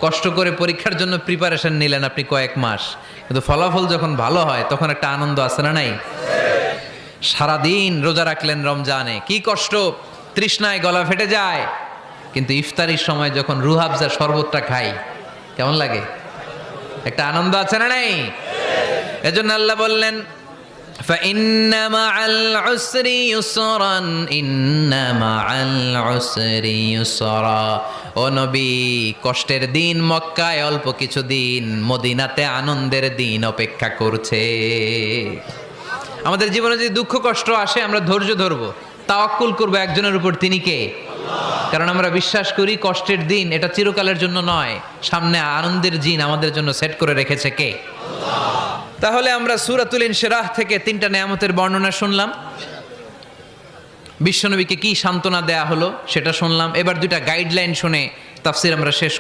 কষ্ট করে পরীক্ষার জন্য প্রিপারেশন নিলেন আপনি কয়েক মাস, কিন্তু ফলাফল যখন ভালো হয় তখন একটা আনন্দ আছে না নাই? সারাদিন রোজা রাখলেন রমজানে, কি কষ্ট, তৃষ্ণায় গলা ফেটে যায়, কিন্তু ইফতারির সময় যখন রুহাবজা শরবতটা খাই কেমন লাগে? একটা আনন্দ আছে না নাই? এজন্য আল্লাহ বললেন فإن مع العسر يسرا إن مع العسر يسرا। ও নবী, কষ্টের দিন মক্কায় অল্প কিছু দিন, মদিনাতে আনন্দের দিন অপেক্ষা করছে। আমাদের জীবনে যদি দুঃখ কষ্ট আসে আমরা ধৈর্য ধরবো, তাওয়াক্কুল করবো একজনের উপর, তিনি কে? কারণ আমরা বিশ্বাস করি কষ্টের দিন এটা চিরকালের জন্য নয়, সামনে আনন্দের দিন আমাদের জন্য সেট করে রেখেছে কে? তাহলে আমরা সূরাতুল ইনশিরাহ থেকে 3টা নেয়ামতের বর্ণনা শুনলাম, বিশ্বনবীকে কি সান্ত্বনা দেয়া হলো সেটা শুনলাম। এবার 2টা গাইডলাইন শুনে তাফসীর আমরা শেষ